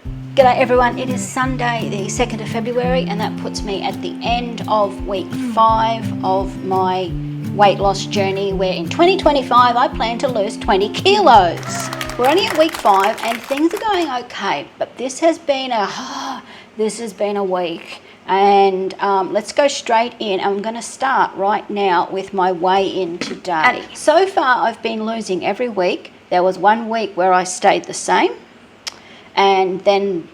G'day everyone, it is Sunday the 2nd of February and that puts me at the end of week 5 of my weight loss journey, where in 2025 I plan to lose 20 kilos. We're only at week 5 and things are going okay, but this has been a week. And let's go straight in. I'm going to start right now with my weigh-in today. And so far I've been losing every week. There was one week where I stayed the same, and then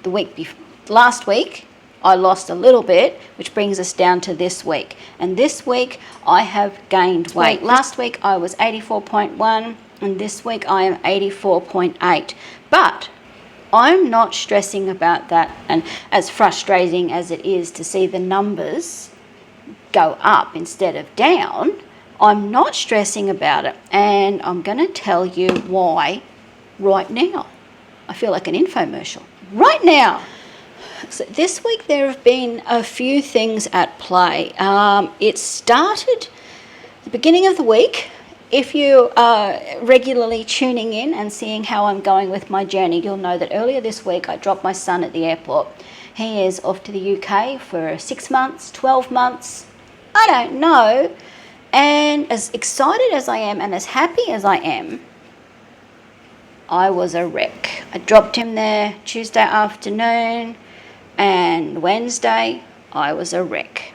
last week I lost a little bit, which brings us down to this week. And this week I have gained weight. Last week I was 84.1 and this week I am 84.8. But I'm not stressing about that, and as frustrating as it is to see the numbers go up instead of down, I'm not stressing about it, and I'm going to tell you why right now. I feel like an infomercial. Right now. So this week there have been a few things at play. It started the beginning of the week. If you are regularly tuning in and seeing how I'm going with my journey, you'll know that earlier this week I dropped my son at the airport. He is off to the UK for 6 months, 12 months, I don't know. And as excited as I am and as happy as I am, I was a wreck. I dropped him there Tuesday afternoon, and Wednesday I was a wreck.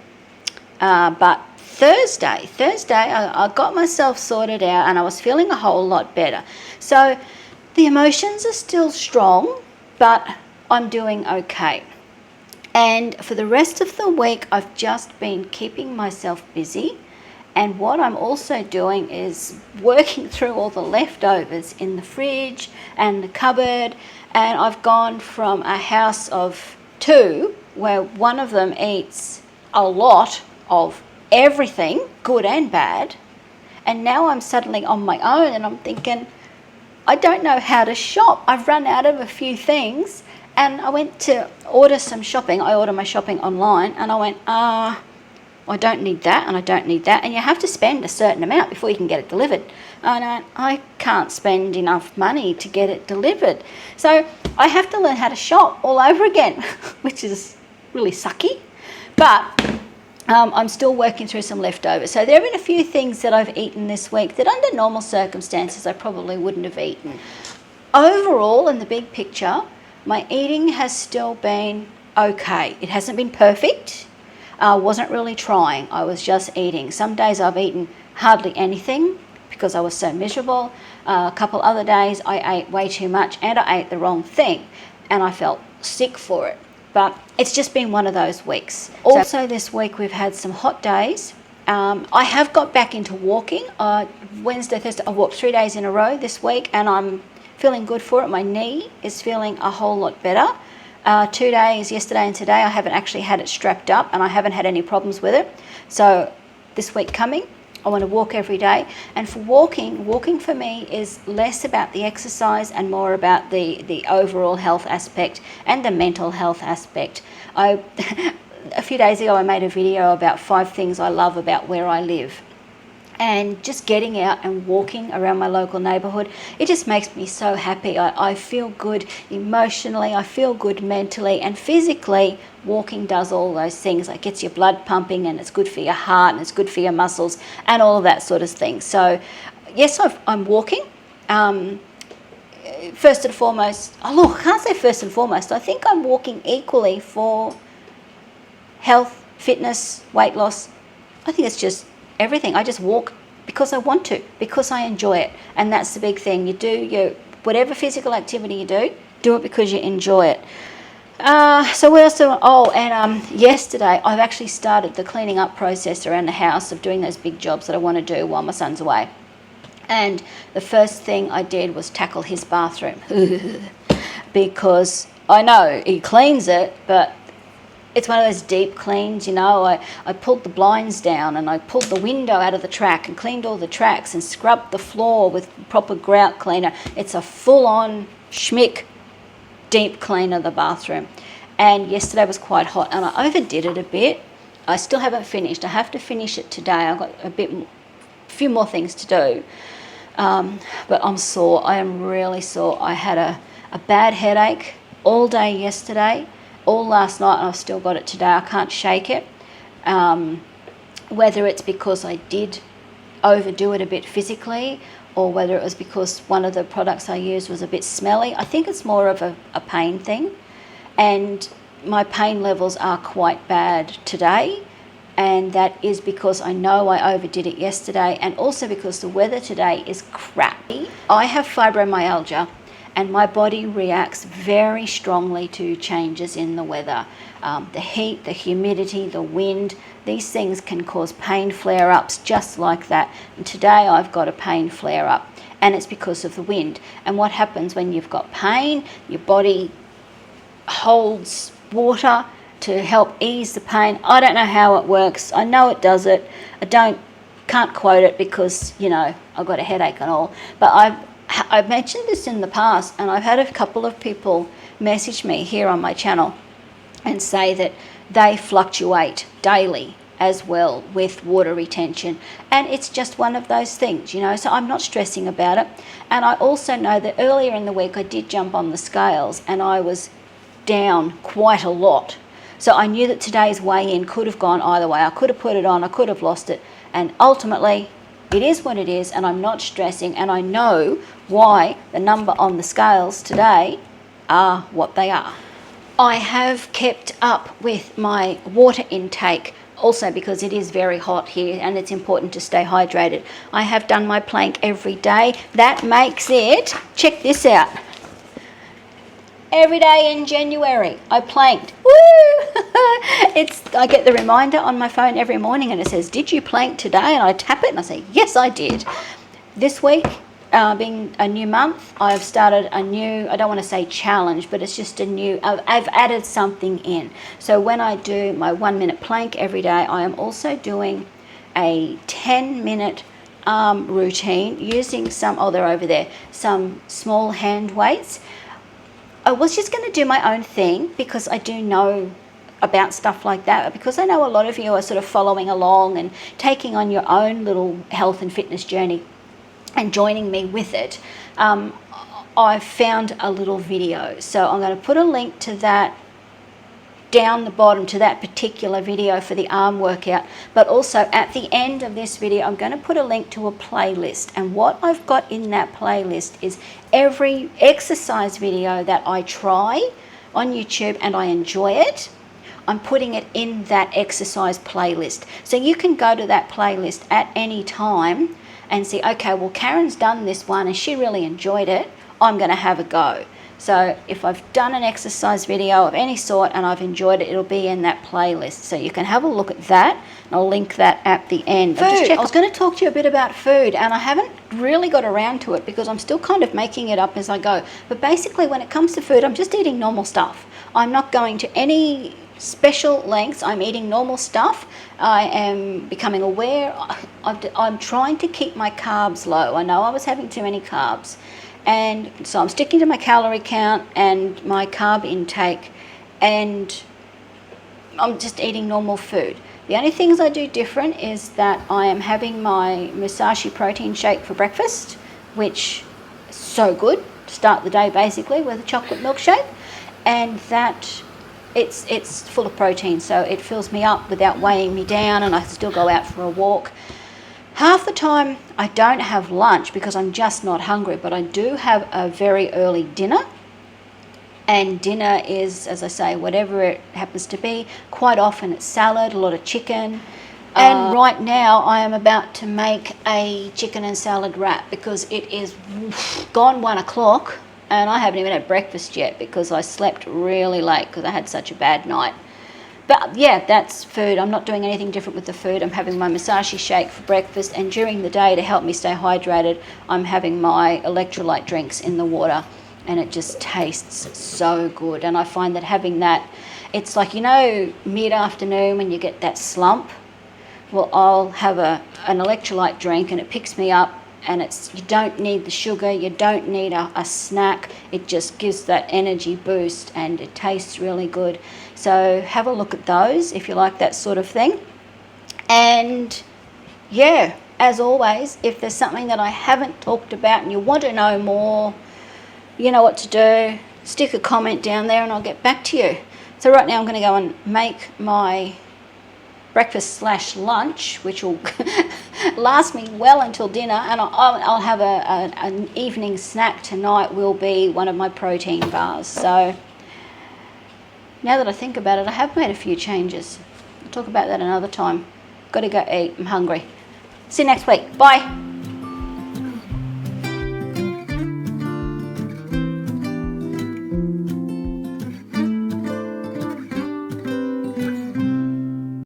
But Thursday, I got myself sorted out and I was feeling a whole lot better. So the emotions are still strong, but I'm doing okay. And for the rest of the week, I've just been keeping myself busy. And what I'm also doing is working through all the leftovers in the fridge and the cupboard. And I've gone from a house of 2, where one of them eats a lot of everything, good and bad, and now I'm suddenly on my own and I'm thinking, I don't know how to shop. I've run out of a few things, and I went to order some shopping. I order my shopping online and I went, I don't need that and I don't need that, and you have to spend a certain amount before you can get it delivered. And I can't spend enough money to get it delivered. So I have to learn how to shop all over again, which is really sucky, but I'm still working through some leftovers. So there have been a few things that I've eaten this week that under normal circumstances I probably wouldn't have eaten. Overall, in the big picture, my eating has still been okay. It hasn't been perfect. I wasn't really trying. I was just eating. Some days I've eaten hardly anything because I was so miserable. A couple other days I ate way too much and I ate the wrong thing and I felt sick for it. But it's just been one of those weeks. Also this week we've had some hot days. I have got back into walking. Wednesday, Thursday, I walked 3 days in a row this week and I'm feeling good for it. My knee is feeling a whole lot better. 2 days, yesterday and today, I haven't actually had it strapped up and I haven't had any problems with it. So this week coming, I want to walk every day. And for walking for me is less about the exercise and more about the overall health aspect and the mental health aspect. A few days ago I made a video about 5 things I love about where I live. And just getting out and walking around my local neighbourhood, it just makes me so happy. I feel good emotionally, I feel good mentally, and physically, walking does all those things. Like gets your blood pumping, and it's good for your heart, and it's good for your muscles, and all of that sort of thing. So, yes, I'm walking. First and foremost, I can't say first and foremost. I think I'm walking equally for health, fitness, weight loss. I think it's just everything. I just walk because I want to, because I enjoy it, and that's the big thing. You do whatever physical activity you do it because you enjoy it. So what else? Yesterday I've actually started the cleaning up process around the house of doing those big jobs that I want to do while my son's away. And the first thing I did was tackle his bathroom because I know he cleans it, but it's one of those deep cleans, you know. I pulled the blinds down and I pulled the window out of the track and cleaned all the tracks and scrubbed the floor with proper grout cleaner. It's a full-on schmick deep clean of the bathroom. And yesterday was quite hot and I overdid it a bit. I still haven't finished. I have to finish it today. I've got a few more things to do. But I'm sore. I am really sore. I had a bad headache all day yesterday, all last night, and I've still got it today. I can't shake it. Whether it's because I did overdo it a bit physically, or whether it was because one of the products I used was a bit smelly. I think it's more of a pain thing, and my pain levels are quite bad today, and that is because I know I overdid it yesterday, and also because the weather today is crappy. I have fibromyalgia, and my body reacts very strongly to changes in the weather. The heat, the humidity, the wind, these things can cause pain flare-ups just like that. And today I've got a pain flare-up, and it's because of the wind. And what happens when you've got pain, your body holds water to help ease the pain. I don't know how it works. I know it does it. Can't quote it because, I've got a headache and all. But I've mentioned this in the past, and I've had a couple of people message me here on my channel and say that they fluctuate daily as well with water retention, and it's just one of those things, so I'm not stressing about it. And I also know that earlier in the week I did jump on the scales and I was down quite a lot, so I knew that today's weigh-in could have gone either way. I could have put it on, I could have lost it, and ultimately it is what it is, and I'm not stressing, and I know why the number on the scales today are what they are. I have kept up with my water intake also because it is very hot here and it's important to stay hydrated. I have done my plank every day. That makes it, check this out, every day in January I planked. Woo! I get the reminder on my phone every morning and it says, did you plank today? And I tap it and I say, yes, I did. This week, being a new month, I've started a new, I don't want to say challenge, but it's just I've added something in. So when I do my 1 minute plank every day, I am also doing a 10-minute arm routine using they're over there, some small hand weights. I was just going to do my own thing because I do know about stuff like that, because I know a lot of you are sort of following along and taking on your own little health and fitness journey and joining me with it. I found a little video, so I'm going to put a link to that down the bottom, to that particular video for the arm workout, but also at the end of this video I'm going to put a link to a playlist, and what I've got in that playlist is every exercise video that I try on YouTube and I enjoy it, I'm putting it in that exercise playlist. So you can go to that playlist at any time and see, okay, well, Karen's done this one and she really enjoyed it, I'm going to have a go. So if I've done an exercise video of any sort and I've enjoyed it, it'll be in that playlist. So you can have a look at that, and I'll link that at the end. Food. I was going to talk to you a bit about food, and I haven't really got around to it because I'm still kind of making it up as I go. But basically when it comes to food, I'm just eating normal stuff. I'm not going to any special lengths. I'm eating normal stuff. I am becoming aware. I'm trying to keep my carbs low. I know I was having too many carbs, and so I'm sticking to my calorie count and my carb intake, and I'm just eating normal food. The only things I do different is that I am having my Musashi protein shake for breakfast, which is so good to start the day basically with a chocolate milkshake, and that it's full of protein, so it fills me up without weighing me down, and I still go out for a walk. Half the time I don't have lunch because I'm just not hungry, but I do have a very early dinner, and dinner is, as I say, whatever it happens to be. Quite often it's salad, a lot of chicken, and right now I am about to make a chicken and salad wrap because it is gone 1 o'clock and I haven't even had breakfast yet because I slept really late because I had such a bad night. But yeah, that's food. I'm not doing anything different with the food. I'm having my Musashi shake for breakfast, and during the day to help me stay hydrated, I'm having my electrolyte drinks in the water, and it just tastes so good. And I find that having that, it's like, mid-afternoon when you get that slump, well, I'll have an electrolyte drink and it picks me up, and you don't need the sugar, you don't need a snack, it just gives that energy boost and it tastes really good. So have a look at those if you like that sort of thing. And yeah, as always, if there's something that I haven't talked about and you want to know more, you know what to do. stick a comment down there and I'll get back to you. So right now I'm going to go and make my breakfast / lunch, which will last me well until dinner, and I'll have an evening snack tonight. Will be one of my protein bars. So now that I think about it, I have made a few changes. I'll talk about that another time. Got to go eat. I'm hungry. See you next week. Bye.